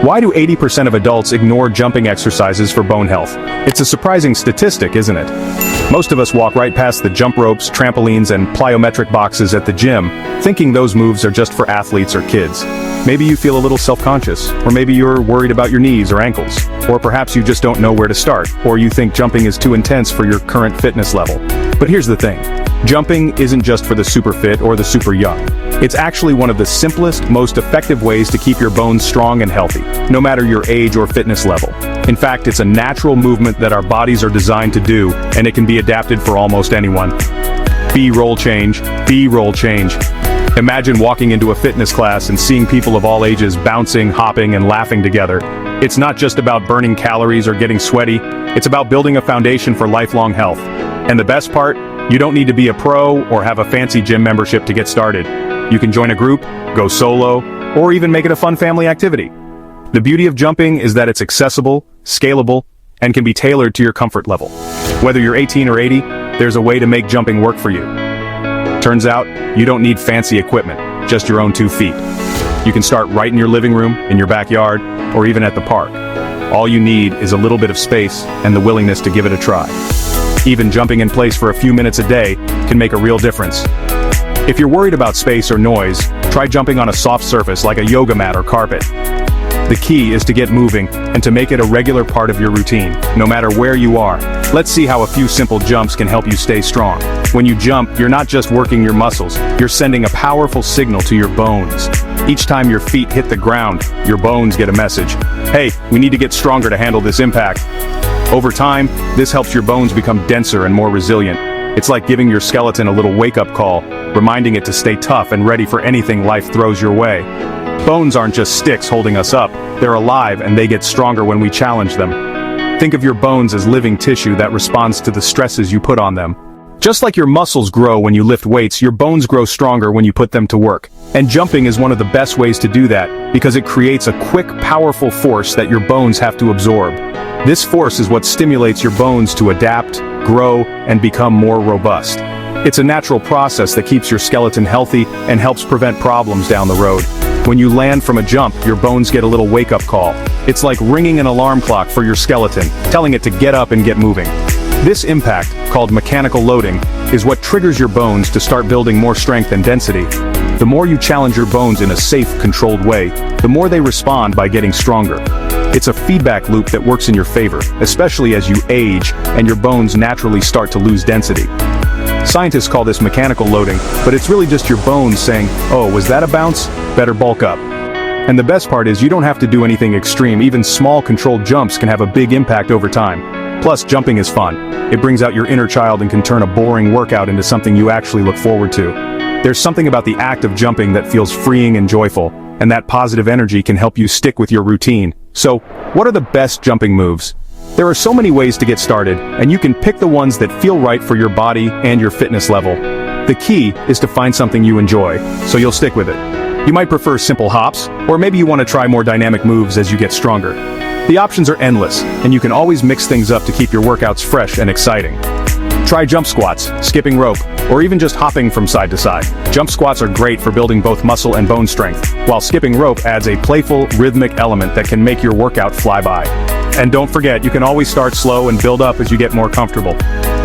Why do 80% of adults ignore jumping exercises for bone health? It's a surprising statistic, isn't it? Most of us walk right past the jump ropes, trampolines, and plyometric boxes at the gym, thinking those moves are just for athletes or kids. Maybe you feel a little self-conscious, or maybe you're worried about your knees or ankles, or perhaps you just don't know where to start, or you think jumping is too intense for your current fitness level. But here's the thing. Jumping isn't just for the super fit or the super young. It's actually one of the simplest, most effective ways to keep your bones strong and healthy, no matter your age or fitness level. In fact, it's a natural movement that our bodies are designed to do, and it can be adapted for almost anyone. B-roll change, B-roll change. Imagine walking into a fitness class and seeing people of all ages bouncing, hopping, and laughing together. It's not just about burning calories or getting sweaty, it's about building a foundation for lifelong health. And the best part? You don't need to be a pro or have a fancy gym membership to get started. You can join a group, go solo, or even make it a fun family activity. The beauty of jumping is that it's accessible, scalable, and can be tailored to your comfort level. Whether you're 18 or 80, there's a way to make jumping work for you. Turns out, you don't need fancy equipment, just your own 2 feet. You can start right in your living room, in your backyard, or even at the park. All you need is a little bit of space and the willingness to give it a try. Even jumping in place for a few minutes a day can make a real difference. If you're worried about space or noise, try jumping on a soft surface like a yoga mat or carpet. The key is to get moving and to make it a regular part of your routine, no matter where you are. Let's see how a few simple jumps can help you stay strong. When you jump, you're not just working your muscles, you're sending a powerful signal to your bones. Each time your feet hit the ground, your bones get a message. Hey, we need to get stronger to handle this impact. Over time, this helps your bones become denser and more resilient. It's like giving your skeleton a little wake-up call, reminding it to stay tough and ready for anything life throws your way. Bones aren't just sticks holding us up, they're alive and they get stronger when we challenge them. Think of your bones as living tissue that responds to the stresses you put on them. Just like your muscles grow when you lift weights, your bones grow stronger when you put them to work. And jumping is one of the best ways to do that, because it creates a quick, powerful force that your bones have to absorb. This force is what stimulates your bones to adapt, grow, and become more robust. It's a natural process that keeps your skeleton healthy and helps prevent problems down the road. When you land from a jump, your bones get a little wake-up call. It's like ringing an alarm clock for your skeleton, telling it to get up and get moving. This impact, called mechanical loading, is what triggers your bones to start building more strength and density. The more you challenge your bones in a safe, controlled way, the more they respond by getting stronger. It's a feedback loop that works in your favor, especially as you age and your bones naturally start to lose density. Scientists call this mechanical loading, but it's really just your bones saying, "Oh, was that a bounce? Better bulk up." And the best part is you don't have to do anything extreme. Even small controlled jumps can have a big impact over time. Plus, jumping is fun. It brings out your inner child and can turn a boring workout into something you actually look forward to. There's something about the act of jumping that feels freeing and joyful, and that positive energy can help you stick with your routine. So, what are the best jumping moves? There are so many ways to get started, and you can pick the ones that feel right for your body and your fitness level. The key is to find something you enjoy, so you'll stick with it. You might prefer simple hops, or maybe you want to try more dynamic moves as you get stronger. The options are endless, and you can always mix things up to keep your workouts fresh and exciting. Try jump squats, skipping rope, or even just hopping from side to side. Jump squats are great for building both muscle and bone strength, while skipping rope adds a playful, rhythmic element that can make your workout fly by. And don't forget, you can always start slow and build up as you get more comfortable.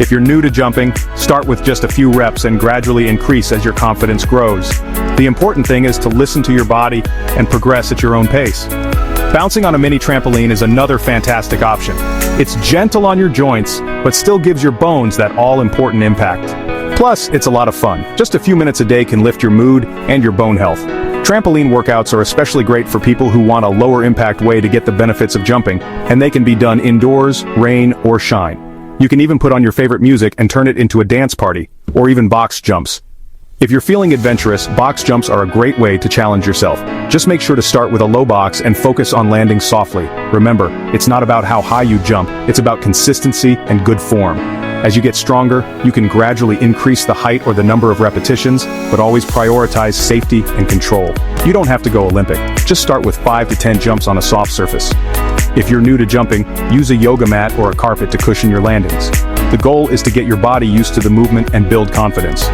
If you're new to jumping, start with just a few reps and gradually increase as your confidence grows. The important thing is to listen to your body and progress at your own pace. Bouncing on a mini trampoline is another fantastic option. It's gentle on your joints, but still gives your bones that all-important impact. Plus, it's a lot of fun. Just a few minutes a day can lift your mood and your bone health. Trampoline workouts are especially great for people who want a lower-impact way to get the benefits of jumping, and they can be done indoors, rain, or shine. You can even put on your favorite music and turn it into a dance party, or even box jumps. If you're feeling adventurous, box jumps are a great way to challenge yourself. Just make sure to start with a low box and focus on landing softly. Remember, it's not about how high you jump, it's about consistency and good form. As you get stronger, you can gradually increase the height or the number of repetitions, but always prioritize safety and control. You don't have to go Olympic. Just start with 5 to 10 jumps on a soft surface. If you're new to jumping, use a yoga mat or a carpet to cushion your landings. The goal is to get your body used to the movement and build confidence.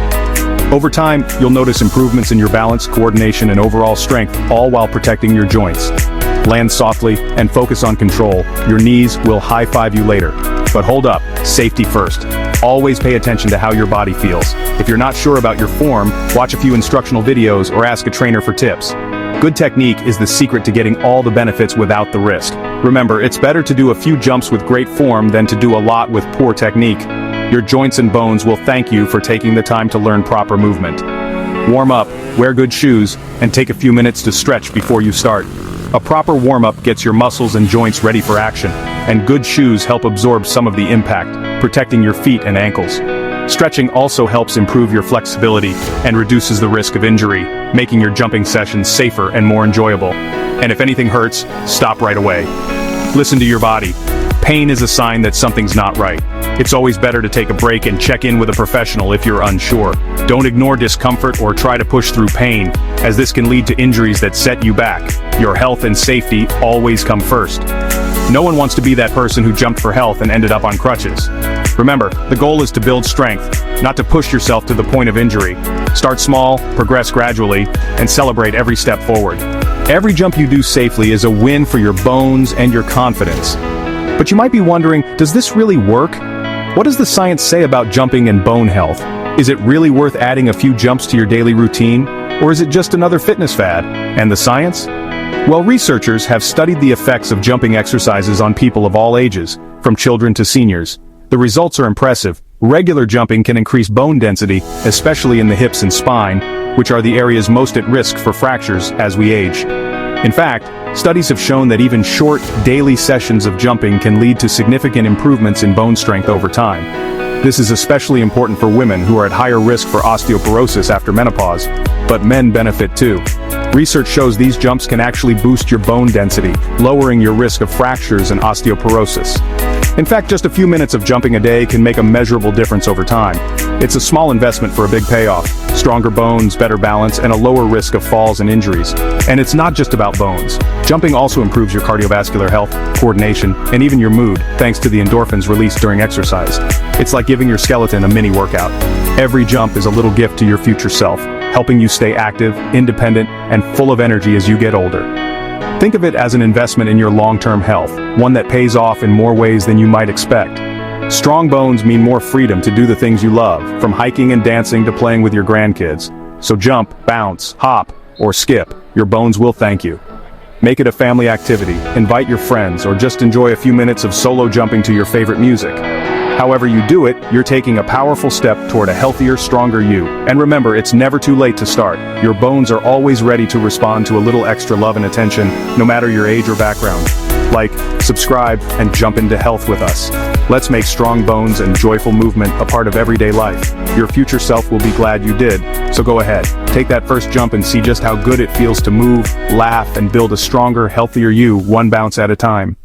Over time, you'll notice improvements in your balance, coordination, and overall strength, all while protecting your joints. Land softly and focus on control. Your knees will high-five you later. But hold up, safety first. Always pay attention to how your body feels. If you're not sure about your form, watch a few instructional videos or ask a trainer for tips. Good technique is the secret to getting all the benefits without the risk. Remember, it's better to do a few jumps with great form than to do a lot with poor technique. Your joints and bones will thank you for taking the time to learn proper movement. Warm up, wear good shoes, and take a few minutes to stretch before you start. A proper warm-up gets your muscles and joints ready for action, and good shoes help absorb some of the impact, protecting your feet and ankles. Stretching also helps improve your flexibility and reduces the risk of injury, making your jumping sessions safer and more enjoyable. And if anything hurts, stop right away. Listen to your body. Pain is a sign that something's not right. It's always better to take a break and check in with a professional if you're unsure. Don't ignore discomfort or try to push through pain, as this can lead to injuries that set you back. Your health and safety always come first. No one wants to be that person who jumped for health and ended up on crutches. Remember, the goal is to build strength, not to push yourself to the point of injury. Start small, progress gradually, and celebrate every step forward. Every jump you do safely is a win for your bones and your confidence. But you might be wondering, does this really work? What does the science say about jumping and bone health? Is it really worth adding a few jumps to your daily routine? Or is it just another fitness fad? And the science? Well, researchers have studied the effects of jumping exercises on people of all ages, from children to seniors. The results are impressive. Regular jumping can increase bone density, especially in the hips and spine, which are the areas most at risk for fractures as we age. In fact, studies have shown that even short, daily sessions of jumping can lead to significant improvements in bone strength over time. This is especially important for women who are at higher risk for osteoporosis after menopause, but men benefit too. Research shows these jumps can actually boost your bone density, lowering your risk of fractures and osteoporosis. In fact, just a few minutes of jumping a day can make a measurable difference over time. It's a small investment for a big payoff: stronger bones, better balance, and a lower risk of falls and injuries. And it's not just about bones. Jumping also improves your cardiovascular health, coordination, and even your mood, thanks to the endorphins released during exercise. It's like giving your skeleton a mini workout. Every jump is a little gift to your future self, helping you stay active, independent, and full of energy as you get older. Think of it as an investment in your long-term health, one that pays off in more ways than you might expect. Strong bones mean more freedom to do the things you love, from hiking and dancing to playing with your grandkids. So jump, bounce, hop, or skip, your bones will thank you. Make it a family activity, invite your friends, or just enjoy a few minutes of solo jumping to your favorite music. However you do it, you're taking a powerful step toward a healthier, stronger you. And remember, it's never too late to start. Your bones are always ready to respond to a little extra love and attention, no matter your age or background. Like, subscribe, and jump into health with us. Let's make strong bones and joyful movement a part of everyday life. Your future self will be glad you did. So go ahead, take that first jump and see just how good it feels to move, laugh, and build a stronger, healthier you, one bounce at a time.